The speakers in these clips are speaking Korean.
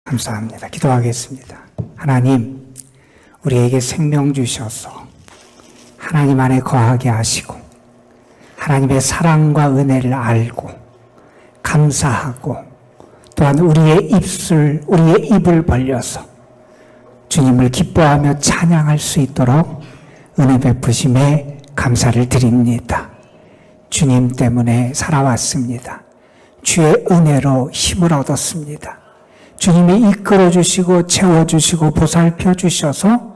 감사합니다. 기도하겠습니다. 하나님, 우리에게 생명 주셔서 하나님 안에 거하게 하시고 하나님의 사랑과 은혜를 알고 감사하고 또한 우리의 입을 벌려서 주님을 기뻐하며 찬양할 수 있도록 은혜 베푸심에 감사를 드립니다. 주님 때문에 살아왔습니다. 주의 은혜로 힘을 얻었습니다. 주님이 이끌어 주시고 채워주시고 보살펴 주셔서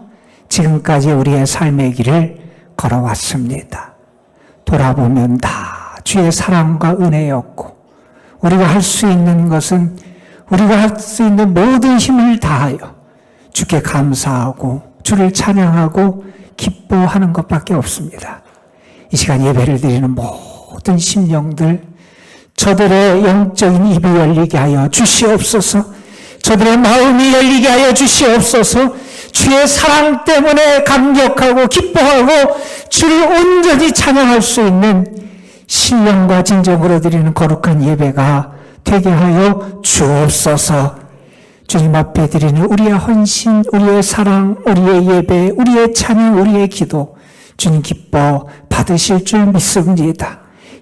지금까지 우리의 삶의 길을 걸어왔습니다. 돌아보면 다 주의 사랑과 은혜였고 우리가 할 수 있는 것은 우리가 할 수 있는 모든 힘을 다하여 주께 감사하고 주를 찬양하고 기뻐하는 것밖에 없습니다. 이 시간 예배를 드리는 모든 심령들 저들의 영적인 입이 열리게 하여 주시옵소서. 저들의 마음이 열리게 하여 주시옵소서. 주의 사랑 때문에 감격하고 기뻐하고 주를 온전히 찬양할 수 있는 신령과 진정으로 드리는 거룩한 예배가 되게 하여 주옵소서. 주님 앞에 드리는 우리의 헌신, 우리의 사랑, 우리의 예배, 우리의 찬양, 우리의 기도 주님 기뻐 받으실 줄 믿습니다.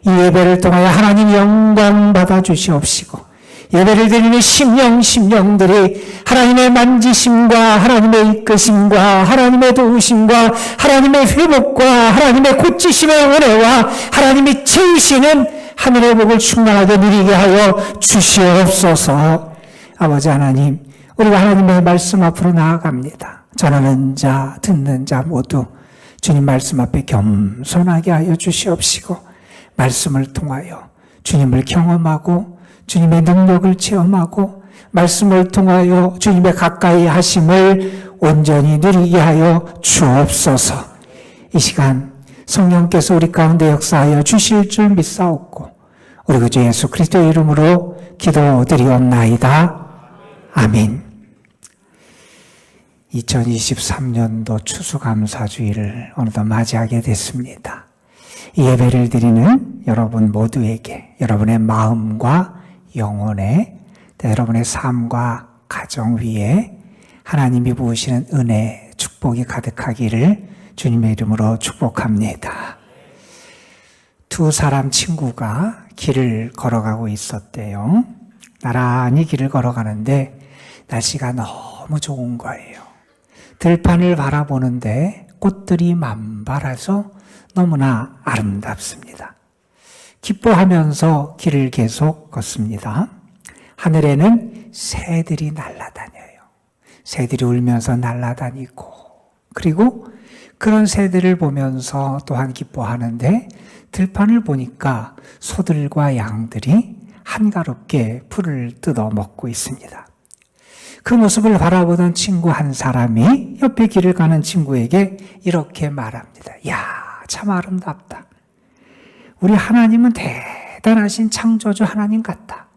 이 예배를 통하여 하나님 영광 받아 주시옵시고 예배를 드리는 심령들이 하나님의 만지심과 하나님의 이끄심과 하나님의 도우심과 하나님의 회복과 하나님의 고치심의 은혜와 하나님이 채우시는 하늘의 복을 충만하게 누리게 하여 주시옵소서. 아버지 하나님, 우리가 하나님의 말씀 앞으로 나아갑니다. 전하는 자, 듣는 자 모두 주님 말씀 앞에 겸손하게 하여 주시옵시고 말씀을 통하여 주님을 경험하고 주님의 능력을 체험하고 말씀을 통하여 주님의 가까이 하심을 온전히 누리게 하여 주옵소서. 이 시간 성령께서 우리 가운데 역사하여 주실 줄 믿사옵고 우리 구주 예수 그리스도의 이름으로 기도드리옵나이다. 아멘. 2023년도 추수감사주일을 어느덧 맞이하게 됐습니다. 이 예배를 드리는 여러분 모두에게 여러분의 마음과 영혼에 여러분의 삶과 가정 위에 하나님이 부으시는 은혜, 축복이 가득하기를 주님의 이름으로 축복합니다. 두 사람 친구가 길을 걸어가고 있었대요. 나란히 길을 걸어가는데 날씨가 너무 좋은 거예요. 들판을 바라보는데 꽃들이 만발해서 너무나 아름답습니다. 기뻐하면서 길을 계속 걷습니다. 하늘에는 새들이 날아다녀요. 새들이 울면서 날아다니고 그리고 그런 새들을 보면서 또한 기뻐하는데 들판을 보니까 소들과 양들이 한가롭게 풀을 뜯어 먹고 있습니다. 그 모습을 바라보던 친구 한 사람이 옆에 길을 가는 친구에게 이렇게 말합니다. 야, 참 아름답다. 우리 하나님은 대단하신 창조주 하나님 같다.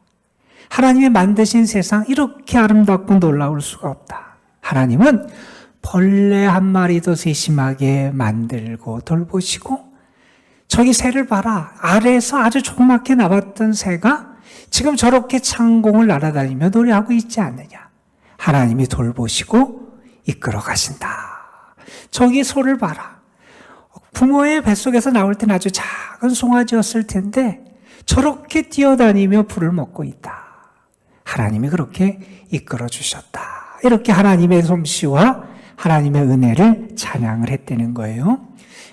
하나님이 만드신 세상 이렇게 아름답고 놀라울 수가 없다. 하나님은 벌레 한 마리도 세심하게 만들고 돌보시고 저기 새를 봐라. 아래에서 아주 조그맣게 나왔던 새가 지금 저렇게 창공을 날아다니며 노래하고 있지 않느냐. 하나님이 돌보시고 이끌어 가신다. 저기 소를 봐라. 부모의 뱃속에서 나올 때는 아주 작은 송아지였을 텐데 저렇게 뛰어다니며 풀을 먹고 있다. 하나님이 그렇게 이끌어 주셨다. 이렇게 하나님의 솜씨와 하나님의 은혜를 찬양을 했다는 거예요.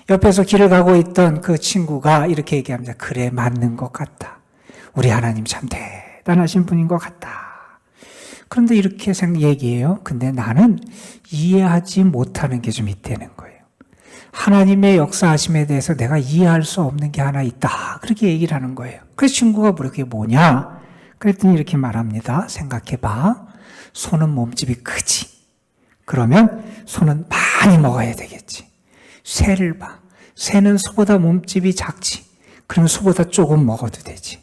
옆에서 길을 가고 있던 그 친구가 이렇게 얘기합니다. 그래, 맞는 것 같다. 우리 하나님 참 대단하신 분인 것 같다. 그런데 이렇게 얘기해요. 근데 나는 이해하지 못하는 게 좀 있다는 거예요. 하나님의 역사하심에 대해서 내가 이해할 수 없는 게 하나 있다. 그렇게 얘기를 하는 거예요. 그래서 친구가 그게 뭐냐? 그랬더니 이렇게 말합니다. 생각해봐. 소는 몸집이 크지. 그러면 소는 많이 먹어야 되겠지. 새를 봐. 새는 소보다 몸집이 작지. 그러면 소보다 조금 먹어도 되지.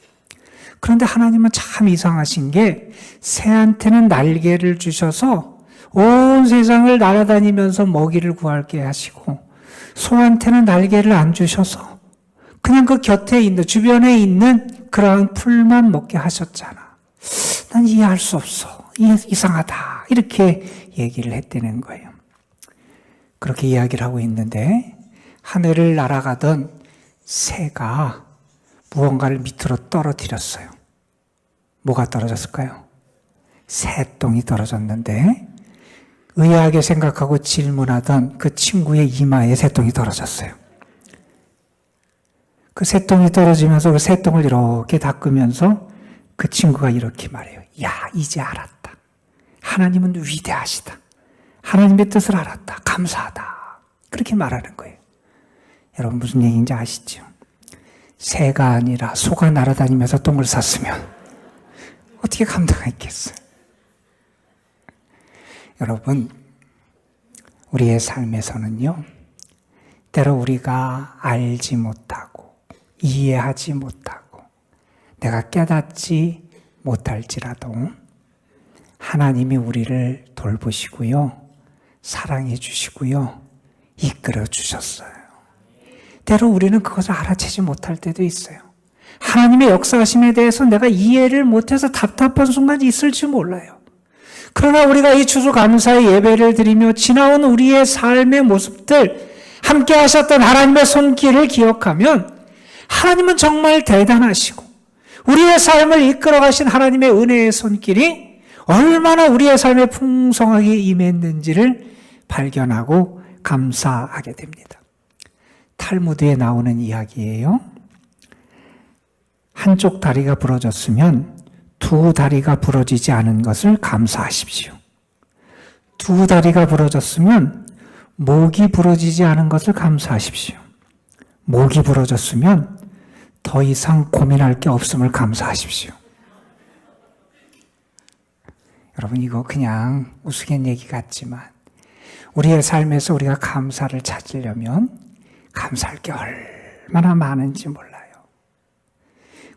그런데 하나님은 참 이상하신 게 새한테는 날개를 주셔서 온 세상을 날아다니면서 먹이를 구하게 하시고 소한테는 날개를 안 주셔서 그냥 그 곁에 있는 주변에 있는 그러한 풀만 먹게 하셨잖아. 난 이해할 수 없어. 이상하다. 이렇게 얘기를 했다는 거예요. 그렇게 이야기를 하고 있는데 하늘을 날아가던 새가 무언가를 밑으로 떨어뜨렸어요. 뭐가 떨어졌을까요? 새똥이 떨어졌는데 의아하게 생각하고 질문하던 그 친구의 이마에 새똥이 떨어졌어요. 그 새똥이 떨어지면서 그 새똥을 이렇게 닦으면서 그 친구가 이렇게 말해요. 야, 이제 알았다. 하나님은 위대하시다. 하나님의 뜻을 알았다. 감사하다. 그렇게 말하는 거예요. 여러분 무슨 얘기인지 아시죠? 새가 아니라 소가 날아다니면서 똥을 쌌으면 어떻게 감당했겠어요? 여러분, 우리의 삶에서는요, 때로 우리가 알지 못하고 이해하지 못하고 내가 깨닫지 못할지라도 하나님이 우리를 돌보시고요, 사랑해 주시고요, 이끌어 주셨어요. 때로 우리는 그것을 알아채지 못할 때도 있어요. 하나님의 역사하심에 대해서 내가 이해를 못해서 답답한 순간이 있을지 몰라요. 그러나 우리가 이 추수감사의 예배를 드리며 지나온 우리의 삶의 모습들, 함께 하셨던 하나님의 손길을 기억하면 하나님은 정말 대단하시고 우리의 삶을 이끌어 가신 하나님의 은혜의 손길이 얼마나 우리의 삶에 풍성하게 임했는지를 발견하고 감사하게 됩니다. 탈무드에 나오는 이야기예요. 한쪽 다리가 부러졌으면 두 다리가 부러지지 않은 것을 감사하십시오. 두 다리가 부러졌으면 목이 부러지지 않은 것을 감사하십시오. 목이 부러졌으면 더 이상 고민할 게 없음을 감사하십시오. 여러분, 이거 그냥 우스갯얘기 같지만 우리의 삶에서 우리가 감사를 찾으려면 감사할 게 얼마나 많은지 몰라요.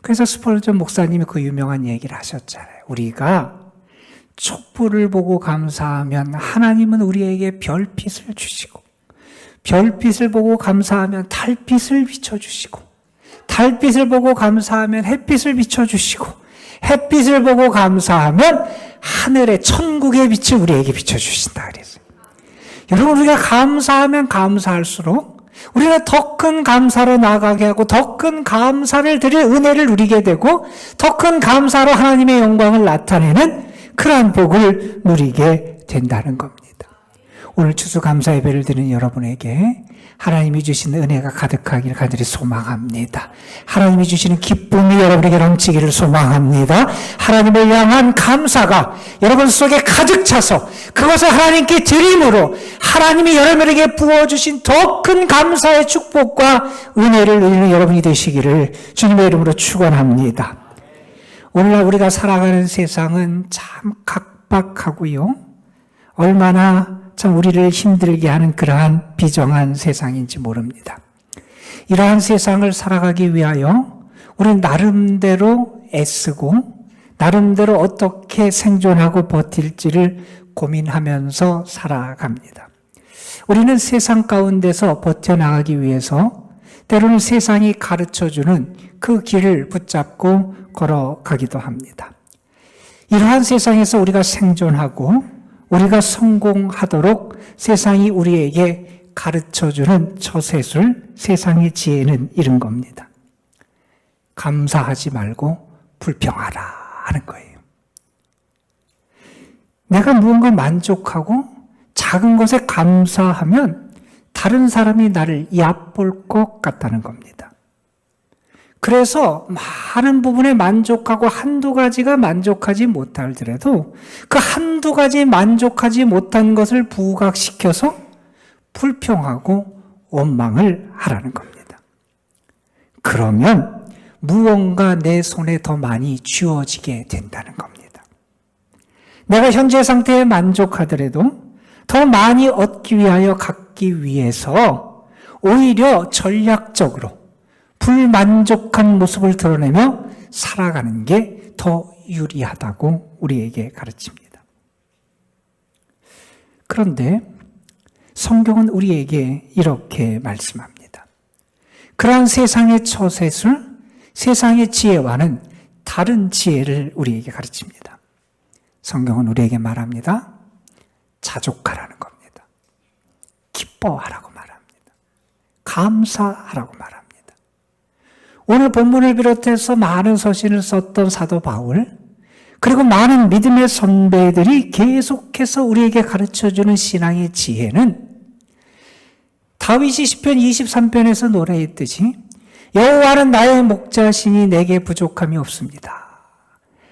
그래서 스펄전 목사님이 그 유명한 얘기를 하셨잖아요. 우리가 촛불을 보고 감사하면 하나님은 우리에게 별빛을 주시고, 별빛을 보고 감사하면 달빛을 비춰주시고, 달빛을 보고 감사하면 햇빛을 비춰주시고, 햇빛을 보고 감사하면 하늘의 천국의 빛을 우리에게 비춰주신다 그랬어요. 여러분, 우리가 감사하면 감사할수록 우리가 더 큰 감사로 나아가게 하고 더 큰 감사를 드릴 은혜를 누리게 되고 더 큰 감사로 하나님의 영광을 나타내는 그러한 복을 누리게 된다는 겁니다. 오늘 추수감사 예배를 드리는 여러분에게 하나님이 주신 은혜가 가득하기를 간절히 소망합니다. 하나님이 주시는 기쁨이 여러분에게 넘치기를 소망합니다. 하나님을 향한 감사가 여러분 속에 가득 차서 그것을 하나님께 드림으로 하나님이 여러분에게 부어주신 더 큰 감사의 축복과 은혜를 누리는 여러분이 되시기를 주님의 이름으로 축원합니다. 오늘날 우리가 살아가는 세상은 참 각박하고요, 얼마나 참 우리를 힘들게 하는 그러한 비정한 세상인지 모릅니다. 이러한 세상을 살아가기 위하여 우리는 나름대로 애쓰고 나름대로 어떻게 생존하고 버틸지를 고민하면서 살아갑니다. 우리는 세상 가운데서 버텨나가기 위해서 때로는 세상이 가르쳐주는 그 길을 붙잡고 걸어가기도 합니다. 이러한 세상에서 우리가 생존하고 우리가 성공하도록 세상이 우리에게 가르쳐주는 처세술, 세상의 지혜는 이런 겁니다. 감사하지 말고 불평하라 하는 거예요. 내가 무언가 만족하고 작은 것에 감사하면 다른 사람이 나를 얕볼 것 같다는 겁니다. 그래서 많은 부분에 만족하고 한두 가지가 만족하지 못하더라도 그 한두 가지 만족하지 못한 것을 부각시켜서 불평하고 원망을 하라는 겁니다. 그러면 무언가 내 손에 더 많이 쥐어지게 된다는 겁니다. 내가 현재 상태에 만족하더라도 더 많이 얻기 위하여 갖기 위해서 오히려 전략적으로 불만족한 모습을 드러내며 살아가는 게 더 유리하다고 우리에게 가르칩니다. 그런데 성경은 우리에게 이렇게 말씀합니다. 그러한 세상의 처세술, 세상의 지혜와는 다른 지혜를 우리에게 가르칩니다. 성경은 우리에게 말합니다. 자족하라는 겁니다. 기뻐하라고 말합니다. 감사하라고 말합니다. 오늘 본문을 비롯해서 많은 서신을 썼던 사도 바울, 그리고 많은 믿음의 선배들이 계속해서 우리에게 가르쳐주는 신앙의 지혜는 다윗이 시편 23편에서 노래했듯이 여호와는 나의 목자시니 내게 부족함이 없습니다.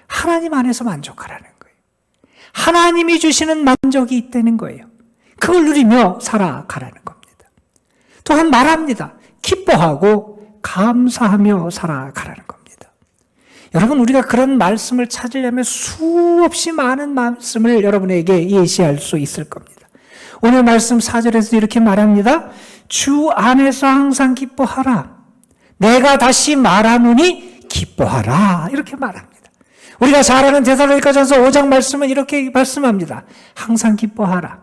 하나님 안에서 만족하라는 거예요. 하나님이 주시는 만족이 있다는 거예요. 그걸 누리며 살아가라는 겁니다. 또한 말합니다. 기뻐하고 감사하며 살아가라는 겁니다. 여러분, 우리가 그런 말씀을 찾으려면 수없이 많은 말씀을 여러분에게 예시할 수 있을 겁니다. 오늘 말씀 4절에서 이렇게 말합니다. 주 안에서 항상 기뻐하라. 내가 다시 말하노니 기뻐하라. 이렇게 말합니다. 우리가 잘 아는 데살로니가전서 5장 말씀은 이렇게 말씀합니다. 항상 기뻐하라.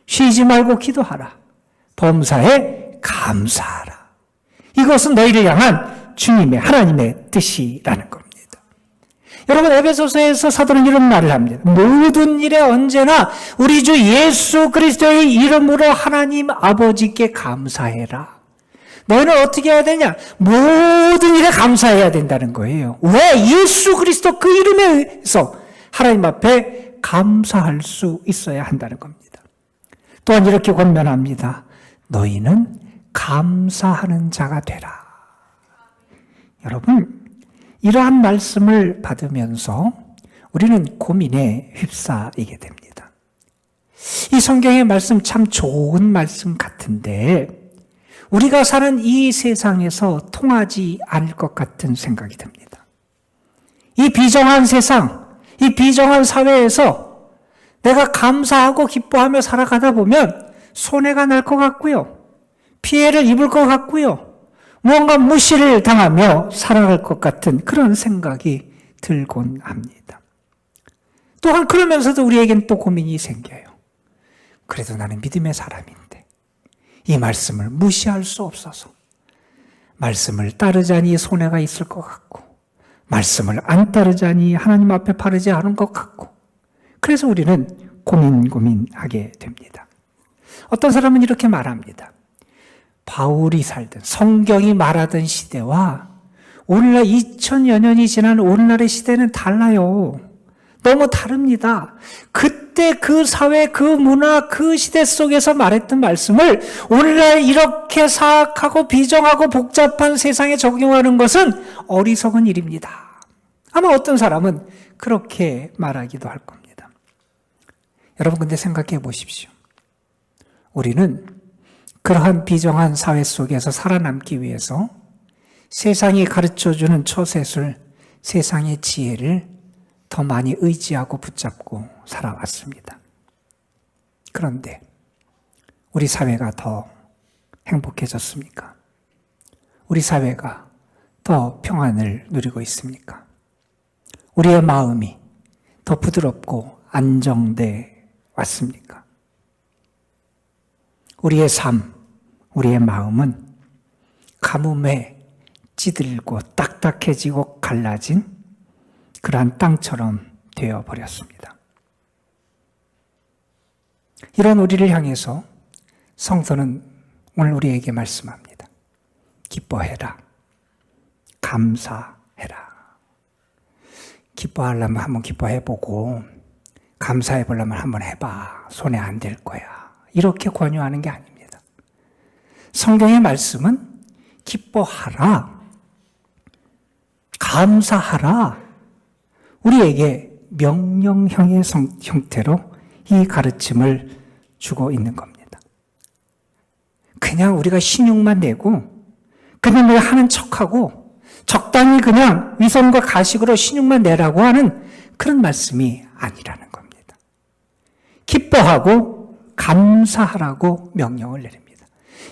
쉬지 말고 기도하라. 범사에 감사하라. 이것은 너희를 향한 주님의 하나님의 뜻이라는 겁니다. 여러분, 에베소서에서 사도는 이런 말을 합니다. 모든 일에 언제나 우리 주 예수 그리스도의 이름으로 하나님 아버지께 감사해라. 너희는 어떻게 해야 되냐? 모든 일에 감사해야 된다는 거예요. 왜? 예수 그리스도 그 이름에 의해서 하나님 앞에 감사할 수 있어야 한다는 겁니다. 또한 이렇게 권면합니다. 너희는 감사하는 자가 되라. 여러분, 이러한 말씀을 받으면서 우리는 고민에 휩싸이게 됩니다. 이 성경의 말씀 참 좋은 말씀 같은데 우리가 사는 이 세상에서 통하지 않을 것 같은 생각이 듭니다. 이 비정한 세상, 이 비정한 사회에서 내가 감사하고 기뻐하며 살아가다 보면 손해가 날 것 같고요. 피해를 입을 것 같고요. 무언가 무시를 당하며 살아갈 것 같은 그런 생각이 들곤 합니다. 또한 그러면서도 우리에겐 또 고민이 생겨요. 그래도 나는 믿음의 사람인데 이 말씀을 무시할 수 없어서 말씀을 따르자니 손해가 있을 것 같고 말씀을 안 따르자니 하나님 앞에 바르지 않은 것 같고 그래서 우리는 고민하게 됩니다. 어떤 사람은 이렇게 말합니다. 바울이 살던 성경이 말하던 시대와 오늘날 2000여 년이 지난 오늘날의 시대는 달라요. 너무 다릅니다. 그때 그 사회, 그 문화, 그 시대 속에서 말했던 말씀을 오늘날 이렇게 사악하고 비정하고 복잡한 세상에 적용하는 것은 어리석은 일입니다. 아마 어떤 사람은 그렇게 말하기도 할 겁니다. 여러분, 근데 생각해 보십시오. 우리는 그러한 비정한 사회 속에서 살아남기 위해서 세상이 가르쳐주는 처세술, 세상의 지혜를 더 많이 의지하고 붙잡고 살아왔습니다. 그런데 우리 사회가 더 행복해졌습니까? 우리 사회가 더 평안을 누리고 있습니까? 우리의 마음이 더 부드럽고 안정돼 왔습니까? 우리의 삶, 우리의 마음은 가뭄에 찌들고 딱딱해지고 갈라진 그러한 땅처럼 되어버렸습니다. 이런 우리를 향해서 성서는 오늘 우리에게 말씀합니다. 기뻐해라. 감사해라. 기뻐하려면 한번 기뻐해보고 감사해보려면 한번 해봐. 손해 안 될 거야. 이렇게 권유하는 게 아닙니다. 성경의 말씀은 기뻐하라, 감사하라, 우리에게 명령형의 형태로 이 가르침을 주고 있는 겁니다. 그냥 우리가 신용만 내고 그냥 우리가 하는 척하고 적당히 그냥 위선과 가식으로 신용만 내라고 하는 그런 말씀이 아니라는 겁니다. 기뻐하고 감사하라고 명령을 내립니다.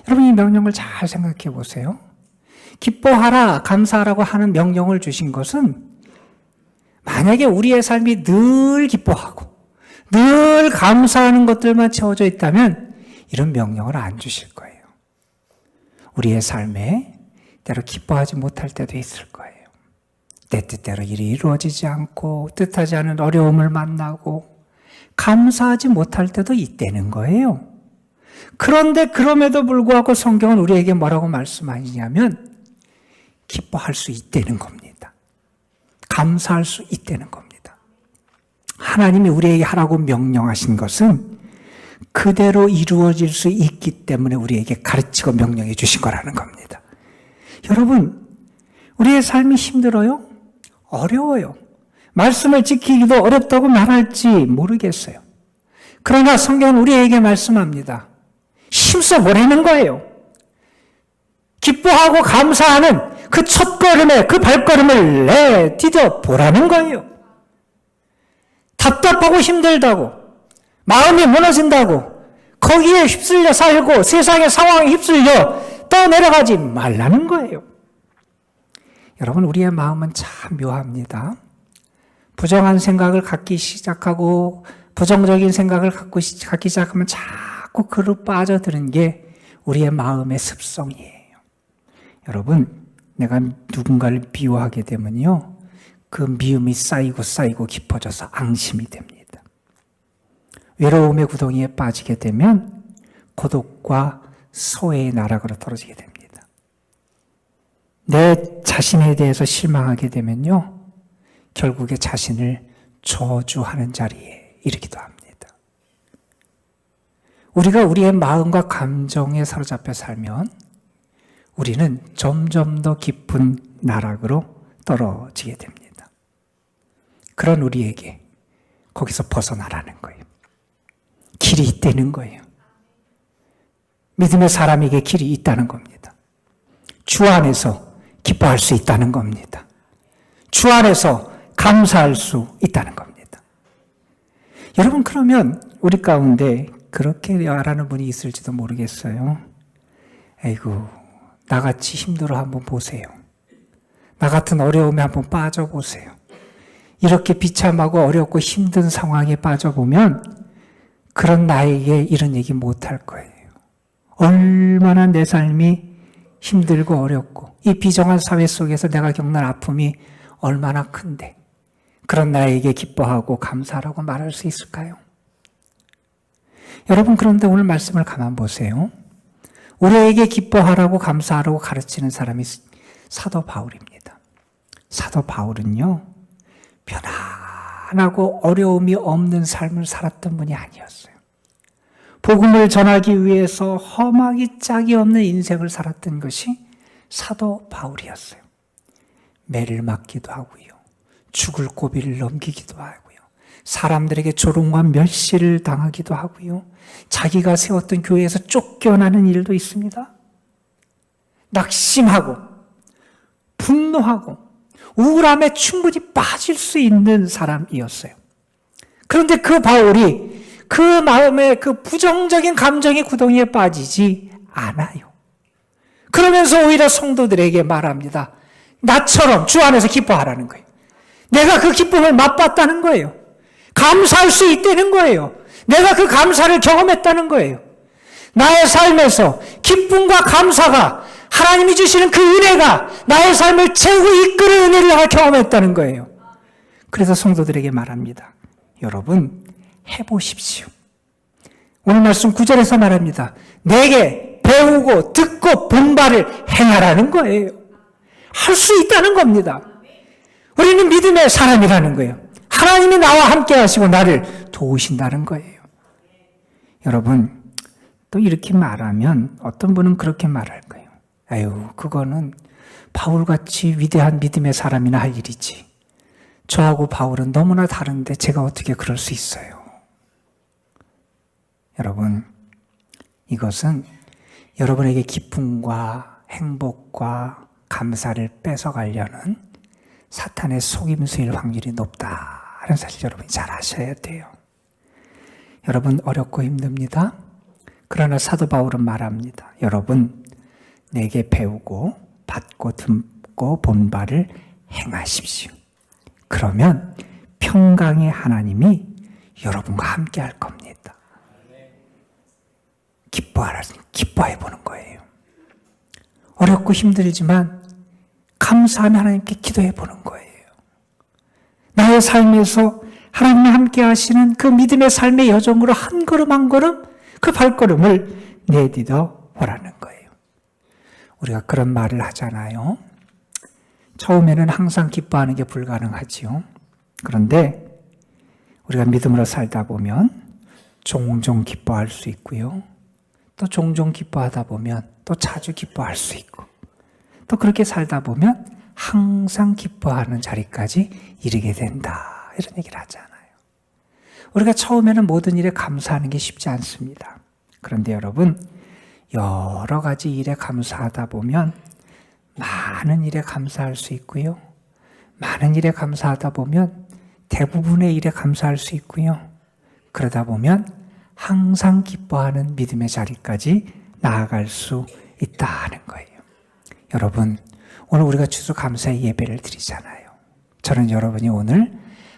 여러분, 이 명령을 잘 생각해 보세요. 기뻐하라, 감사하라고 하는 명령을 주신 것은 만약에 우리의 삶이 늘 기뻐하고 늘 감사하는 것들만 채워져 있다면 이런 명령을 안 주실 거예요. 우리의 삶에 때로 기뻐하지 못할 때도 있을 거예요. 내 뜻대로 일이 이루어지지 않고 뜻하지 않은 어려움을 만나고 감사하지 못할 때도 있다는 거예요. 그런데 그럼에도 불구하고 성경은 우리에게 뭐라고 말씀하시냐면 기뻐할 수 있다는 겁니다. 감사할 수 있다는 겁니다. 하나님이 우리에게 하라고 명령하신 것은 그대로 이루어질 수 있기 때문에 우리에게 가르치고 명령해 주신 거라는 겁니다. 여러분, 우리의 삶이 힘들어요? 어려워요. 말씀을 지키기도 어렵다고 말할지 모르겠어요. 그러나 성경은 우리에게 말씀합니다. 힘써 보내는 거예요. 기뻐하고 감사하는 그 첫걸음에 그 발걸음을 내디뎌 보라는 거예요. 답답하고 힘들다고 마음이 무너진다고 거기에 휩쓸려 살고 세상의 상황에 휩쓸려 떠내려가지 말라는 거예요. 여러분, 우리의 마음은 참 묘합니다. 부정한 생각을 갖기 시작하고 부정적인 생각을 갖기 시작하면 자꾸 그로 빠져드는 게 우리의 마음의 습성이에요. 여러분, 내가 누군가를 미워하게 되면요, 그 미움이 쌓이고 깊어져서 앙심이 됩니다. 외로움의 구덩이에 빠지게 되면 고독과 소외의 나락으로 떨어지게 됩니다. 내 자신에 대해서 실망하게 되면요, 결국에 자신을 저주하는 자리에 이르기도 합니다. 우리가 우리의 마음과 감정에 사로잡혀 살면 우리는 점점 더 깊은 나락으로 떨어지게 됩니다. 그런 우리에게 거기서 벗어나라는 거예요. 길이 있다는 거예요. 믿음의 사람에게 길이 있다는 겁니다. 주 안에서 기뻐할 수 있다는 겁니다. 주 안에서 감사할 수 있다는 겁니다. 여러분, 그러면 우리 가운데 그렇게 말하는 분이 있을지도 모르겠어요. 아이고, 나같이 힘들어 한번 보세요. 나 같은 어려움에 한번 빠져보세요. 이렇게 비참하고 어렵고 힘든 상황에 빠져보면 그런 나에게 이런 얘기 못할 거예요. 얼마나 내 삶이 힘들고 어렵고 이 비정한 사회 속에서 내가 겪는 아픔이 얼마나 큰데 그런 나에게 기뻐하고 감사하라고 말할 수 있을까요? 여러분, 그런데 오늘 말씀을 가만 보세요. 우리에게 기뻐하라고 감사하라고 가르치는 사람이 사도 바울입니다. 사도 바울은요, 편안하고 어려움이 없는 삶을 살았던 분이 아니었어요. 복음을 전하기 위해서 험하기 짝이 없는 인생을 살았던 것이 사도 바울이었어요. 매를 맞기도 하고요, 죽을 고비를 넘기기도 하고요, 사람들에게 조롱과 멸시를 당하기도 하고요, 자기가 세웠던 교회에서 쫓겨나는 일도 있습니다. 낙심하고 분노하고 우울함에 충분히 빠질 수 있는 사람이었어요. 그런데 그 바울이 그 마음에 그 부정적인 감정의 구덩이에 빠지지 않아요. 그러면서 오히려 성도들에게 말합니다. 나처럼 주 안에서 기뻐하라는 거예요. 내가 그 기쁨을 맛봤다는 거예요. 감사할 수 있다는 거예요. 내가 그 감사를 경험했다는 거예요. 나의 삶에서 기쁨과 감사가 하나님이 주시는 그 은혜가 나의 삶을 채우고 이끄는 은혜를 내가 경험했다는 거예요. 그래서 성도들에게 말합니다. 여러분, 해보십시오. 오늘 말씀 9절에서 말합니다. 내게 배우고 듣고 본 바를 행하라는 거예요. 할 수 있다는 겁니다. 우리는 믿음의 사람이라는 거예요. 하나님이 나와 함께 하시고 나를 도우신다는 거예요. 여러분, 또 이렇게 말하면 어떤 분은 그렇게 말할 거예요. 아유, 그거는 바울같이 위대한 믿음의 사람이나 할 일이지. 저하고 바울은 너무나 다른데 제가 어떻게 그럴 수 있어요? 여러분, 이것은 여러분에게 기쁨과 행복과 감사를 뺏어가려는 사탄의 속임수일 확률이 높다는 사실 여러분이 잘 아셔야 돼요. 여러분, 어렵고 힘듭니다. 그러나 사도 바울은 말합니다. 여러분, 내게 배우고 받고 듣고 본 바를 행하십시오. 그러면 평강의 하나님이 여러분과 함께 할 겁니다. 기뻐해 보는 거예요. 어렵고 힘들지만 감사하며 하나님께 기도해 보는 거예요. 나의 삶에서 하나님이 함께 하시는 그 믿음의 삶의 여정으로 한 걸음 한 걸음 그 발걸음을 내딛어 보라는 거예요. 우리가 그런 말을 하잖아요. 처음에는 항상 기뻐하는 게 불가능하지요. 그런데 우리가 믿음으로 살다 보면 종종 기뻐할 수 있고요. 또 종종 기뻐하다 보면 또 자주 기뻐할 수 있고, 또 그렇게 살다 보면 항상 기뻐하는 자리까지 이르게 된다, 이런 얘기를 하잖아요. 우리가 처음에는 모든 일에 감사하는 게 쉽지 않습니다. 그런데 여러분, 여러 가지 일에 감사하다 보면 많은 일에 감사할 수 있고요. 많은 일에 감사하다 보면 대부분의 일에 감사할 수 있고요. 그러다 보면 항상 기뻐하는 믿음의 자리까지 나아갈 수 있다는 거예요. 여러분, 오늘 우리가 추수감사의 예배를 드리잖아요. 저는 여러분이 오늘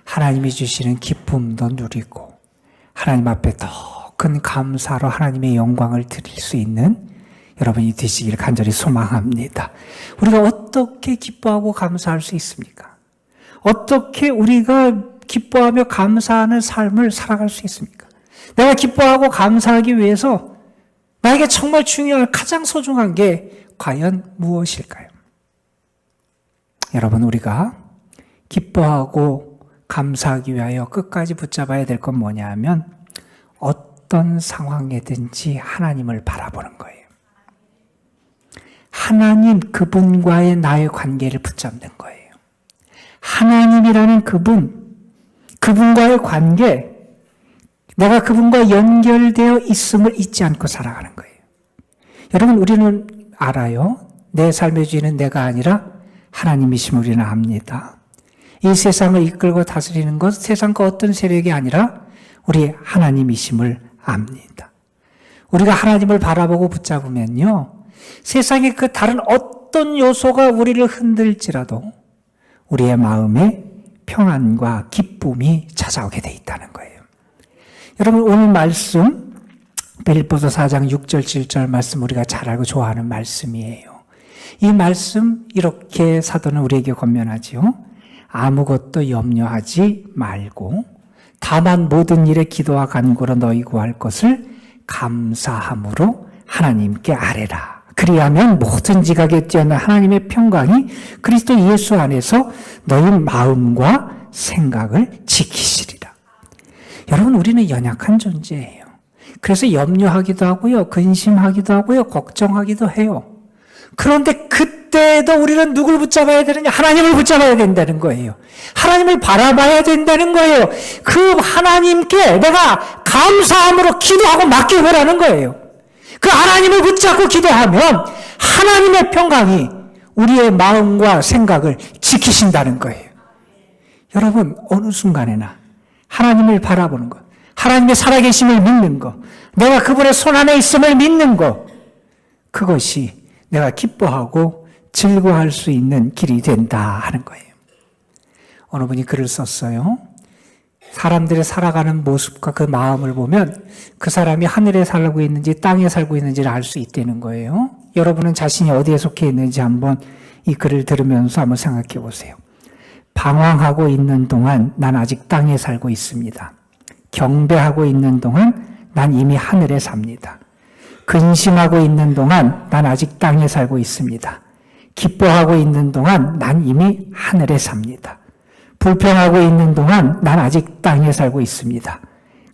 하나님이 주시는 기쁨도 누리고 하나님 앞에 더 큰 감사로 하나님의 영광을 드릴 수 있는 여러분이 되시길 간절히 소망합니다. 우리가 어떻게 기뻐하고 감사할 수 있습니까? 어떻게 우리가 기뻐하며 감사하는 삶을 살아갈 수 있습니까? 내가 기뻐하고 감사하기 위해서 나에게 정말 중요한, 가장 소중한 게 과연 무엇일까요? 여러분, 우리가 기뻐하고 감사하기 위하여 끝까지 붙잡아야 될 건 뭐냐 하면 어떤 상황이든지 하나님을 바라보는 거예요. 하나님, 그분과의 나의 관계를 붙잡는 거예요. 하나님이라는 그분과의 관계, 내가 그분과 연결되어 있음을 잊지 않고 살아가는 거예요. 여러분, 우리는 알아요. 내 삶의 주인은 내가 아니라 하나님이심을 우리는 압니다. 이 세상을 이끌고 다스리는 것, 세상과 어떤 세력이 아니라 우리 하나님이심을 압니다. 우리가 하나님을 바라보고 붙잡으면요, 세상의 그 다른 어떤 요소가 우리를 흔들지라도 우리의 마음에 평안과 기쁨이 찾아오게 돼 있다는 거예요. 여러분, 오늘 말씀 빌립보서 4장 6절 7절 말씀 우리가 잘 알고 좋아하는 말씀이에요. 이 말씀 이렇게 사도는 우리에게 권면하지요. 아무것도 염려하지 말고 다만 모든 일에 기도와 간구로 너희 구할 것을 감사함으로 하나님께 아뢰라. 그리하면 모든 지각에 뛰어난 하나님의 평강이 그리스도 예수 안에서 너희 마음과 생각을 지키시리라. 여러분, 우리는 연약한 존재예요. 그래서 염려하기도 하고요, 근심하기도 하고요, 걱정하기도 해요. 그런데 그때도 우리는 누굴 붙잡아야 되느냐? 하나님을 붙잡아야 된다는 거예요. 하나님을 바라봐야 된다는 거예요. 그 하나님께 내가 감사함으로 기도하고 맡겨보라는 거예요. 그 하나님을 붙잡고 기도하면 하나님의 평강이 우리의 마음과 생각을 지키신다는 거예요. 여러분, 어느 순간에나 하나님을 바라보는 것, 하나님의 살아계심을 믿는 것, 내가 그분의 손 안에 있음을 믿는 것, 그것이 내가 기뻐하고 즐거워할 수 있는 길이 된다 하는 거예요. 어느 분이 글을 썼어요. 사람들이 살아가는 모습과 그 마음을 보면 그 사람이 하늘에 살고 있는지 땅에 살고 있는지를 알 수 있다는 거예요. 여러분은 자신이 어디에 속해 있는지 한번 이 글을 들으면서 한번 생각해 보세요. 방황하고 있는 동안 난 아직 땅에 살고 있습니다. 경배하고 있는 동안 난 이미 하늘에 삽니다. 근심하고 있는 동안 난 아직 땅에 살고 있습니다. 기뻐하고 있는 동안 난 이미 하늘에 삽니다. 불평하고 있는 동안 난 아직 땅에 살고 있습니다.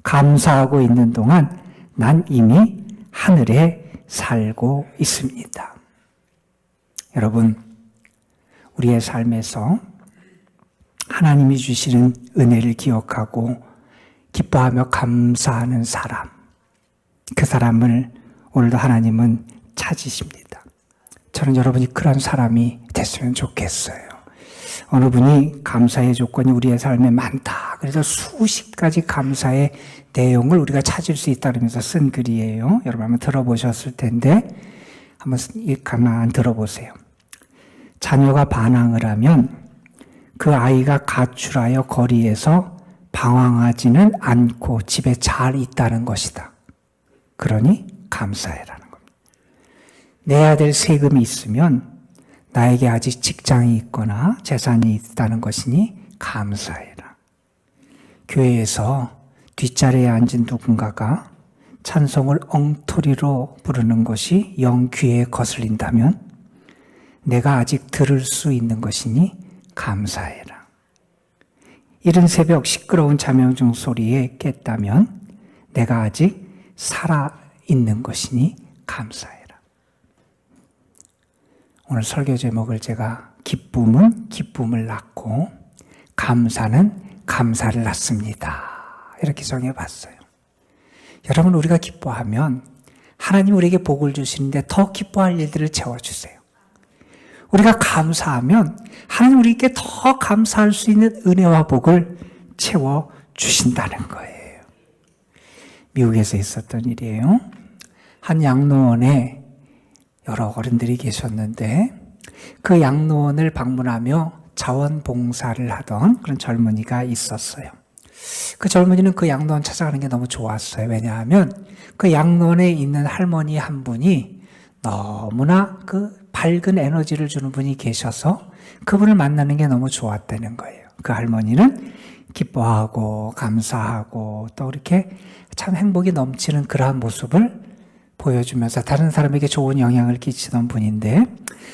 감사하고 있는 동안 난 이미 하늘에 살고 있습니다. 여러분, 우리의 삶에서 하나님이 주시는 은혜를 기억하고 기뻐하며 감사하는 사람, 그 사람을 오늘도 하나님은 찾으십니다. 저는 여러분이 그런 사람이 됐으면 좋겠어요. 어느 분이 감사의 조건이 우리의 삶에 많다. 그래서 수십 가지 감사의 내용을 우리가 찾을 수 있다면서 쓴 글이에요. 여러분 한번 들어보셨을 텐데 한번 가만 들어보세요. 자녀가 반항을 하면 그 아이가 가출하여 거리에서 방황하지는 않고 집에 잘 있다는 것이다. 그러니 감사해라는 겁니다. 내야 될 세금이 있으면 나에게 아직 직장이 있거나 재산이 있다는 것이니 감사해라. 교회에서 뒷자리에 앉은 누군가가 찬송을 엉터리로 부르는 것이 영 귀에 거슬린다면 내가 아직 들을 수 있는 것이니 감사해라. 이른 새벽 시끄러운 자명종 소리에 깼다면 내가 아직 살아있는 것이니 감사해라. 오늘 설교 제목을 제가 기쁨은 기쁨을 낳고 감사는 감사를 낳습니다. 이렇게 정해봤어요. 여러분, 우리가 기뻐하면 하나님 우리에게 복을 주시는데 더 기뻐할 일들을 채워주세요. 우리가 감사하면 하나님 우리에게 더 감사할 수 있는 은혜와 복을 채워주신다는 거예요. 미국에서 있었던 일이에요. 한 양로원에 여러 어른들이 계셨는데 그 양로원을 방문하며 자원봉사를 하던 그런 젊은이가 있었어요. 그 젊은이는 그 양로원 찾아가는 게 너무 좋았어요. 왜냐하면 그 양로원에 있는 할머니 한 분이 너무나 그 밝은 에너지를 주는 분이 계셔서 그분을 만나는 게 너무 좋았다는 거예요. 그 할머니는 기뻐하고 감사하고 또 이렇게 참 행복이 넘치는 그러한 모습을 보여주면서 다른 사람에게 좋은 영향을 끼치던 분인데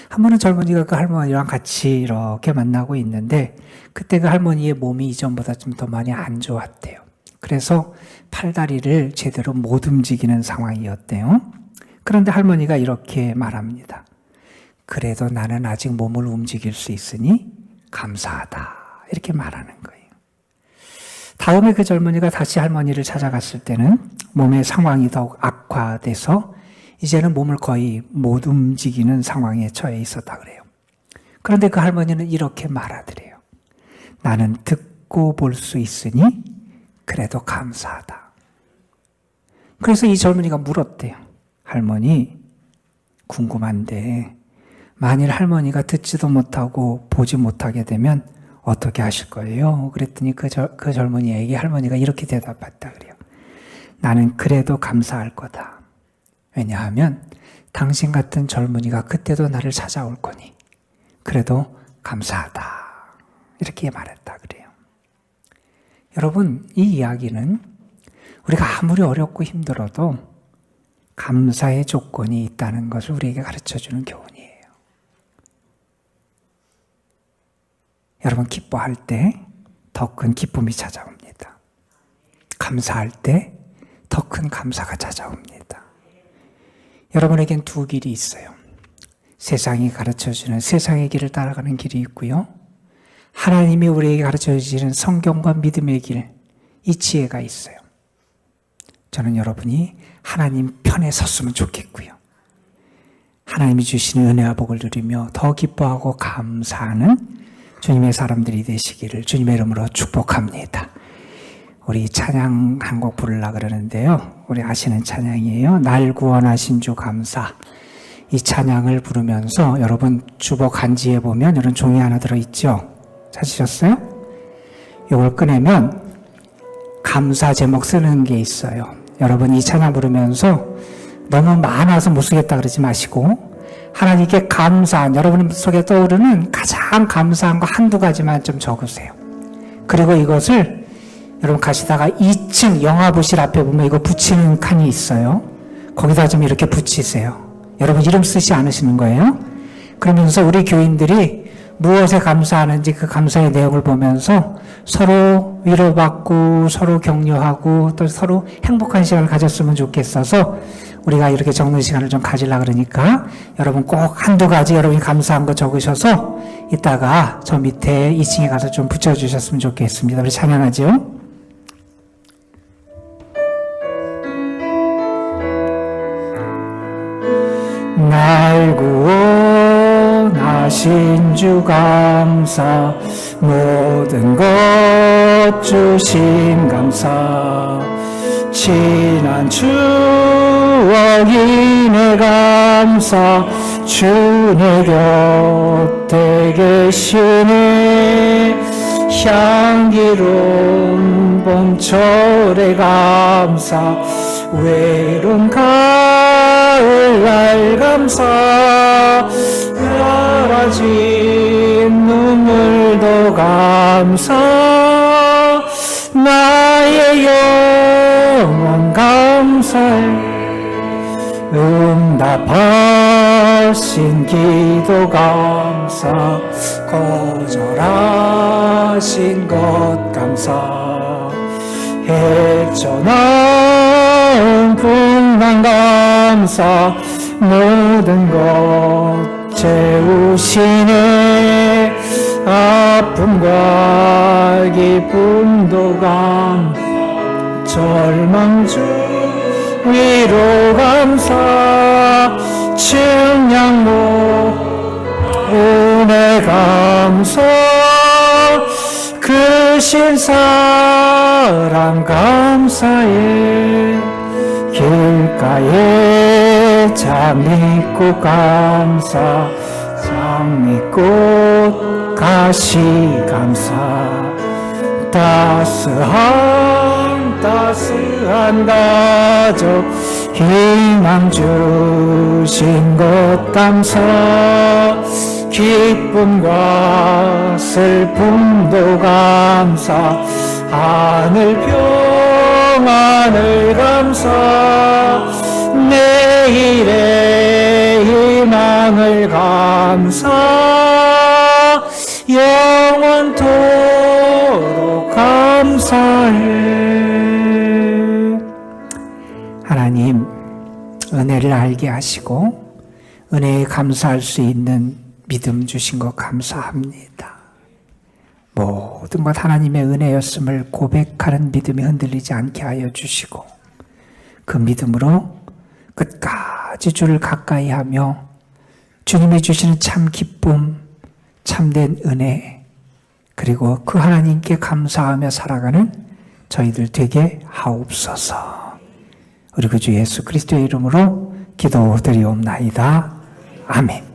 한 번은 젊은이가 그 할머니랑 같이 이렇게 만나고 있는데 그때 그 할머니의 몸이 이전보다 좀 더 많이 안 좋았대요. 그래서 팔다리를 제대로 못 움직이는 상황이었대요. 그런데 할머니가 이렇게 말합니다. 그래도 나는 아직 몸을 움직일 수 있으니 감사하다. 이렇게 말하는 거예요. 다음에 그 젊은이가 다시 할머니를 찾아갔을 때는 몸의 상황이 더욱 악화돼서 이제는 몸을 거의 못 움직이는 상황에 처해 있었다 그래요. 그런데 그 할머니는 이렇게 말하더래요. 나는 듣고 볼 수 있으니 그래도 감사하다. 그래서 이 젊은이가 물었대요. 할머니, 궁금한데 만일 할머니가 듣지도 못하고 보지 못하게 되면 어떻게 하실 거예요? 그랬더니 그 젊은이에게 할머니가 이렇게 대답했다 그래요. 나는 그래도 감사할 거다. 왜냐하면 당신 같은 젊은이가 그때도 나를 찾아올 거니 그래도 감사하다. 이렇게 말했다 그래요. 여러분, 이 이야기는 우리가 아무리 어렵고 힘들어도 감사의 조건이 있다는 것을 우리에게 가르쳐주는 교훈이에요. 여러분, 기뻐할 때 더 큰 기쁨이 찾아옵니다. 감사할 때 더 큰 감사가 찾아옵니다. 여러분에겐 두 길이 있어요. 세상이 가르쳐주는 세상의 길을 따라가는 길이 있고요. 하나님이 우리에게 가르쳐주시는 성경과 믿음의 길, 이 지혜가 있어요. 저는 여러분이 하나님 편에 섰으면 좋겠고요. 하나님이 주시는 은혜와 복을 누리며 더 기뻐하고 감사하는 주님의 사람들이 되시기를 주님의 이름으로 축복합니다. 우리 찬양 한 곡 부르려고 그러는데요. 우리 아시는 찬양이에요. 날 구원하신 주 감사. 이 찬양을 부르면서 여러분 주복 한지에 보면 이런 종이 하나 들어있죠. 찾으셨어요? 이걸 꺼내면 감사 제목 쓰는 게 있어요. 여러분 이 찬양 부르면서 너무 많아서 못 쓰겠다 그러지 마시고 하나님께 감사한 여러분 속에 떠오르는 가장 감사한 거 한두 가지만 좀 적으세요. 그리고 이것을 여러분 가시다가 2층 영화부실 앞에 보면 이거 붙이는 칸이 있어요. 거기다 좀 이렇게 붙이세요. 여러분 이름 쓰지 않으시는 거예요. 그러면서 우리 교인들이 무엇에 감사하는지 그 감사의 내용을 보면서 서로 위로받고 서로 격려하고 또 서로 행복한 시간을 가졌으면 좋겠어서 우리가 이렇게 적는 시간을 좀 가지려고 그러니까 여러분 꼭 한두 가지 여러분이 감사한 거 적으셔서 이따가 저 밑에 2층에 가서 좀 붙여주셨으면 좋겠습니다. 우리 찬양하죠. 날 구원하신 주 감사 모든 것 주신 감사 지난 추억이네 감사 주내 곁에 계시네 향기로운 봄철의 감사 외로운 가을날 감사 사라진 눈물도 감사 나 감사해. 응답하신 기도 감사, 거절하신 것 감사, 헤쳐나온 풍랑 감사, 모든 것 채우시네. 아픔과 기쁨도 절망 중 위로 감사, 측량목 은혜 감사, 크신 사랑 감사해. 길가에 장미꽃 감사, 장미꽃 가시 감사, 따스한 가족 희망 주신 것 감사, 기쁨과 슬픔도 감사, 하늘 평안을 감사, 내일의 희망을 감사, 영원토록 감사해. 하나님, 은혜를 알게 하시고 은혜에 감사할 수 있는 믿음 주신 것 감사합니다. 모든 것 하나님의 은혜였음을 고백하는 믿음이 흔들리지 않게 하여 주시고, 그 믿음으로 끝까지 주를 가까이 하며 주님이 주시는 참 기쁨, 참된 은혜, 그리고 그 하나님께 감사하며 살아가는 저희들 되게 하옵소서. 우리 구주 예수 그리스도의 이름으로 기도드리옵나이다. 아멘.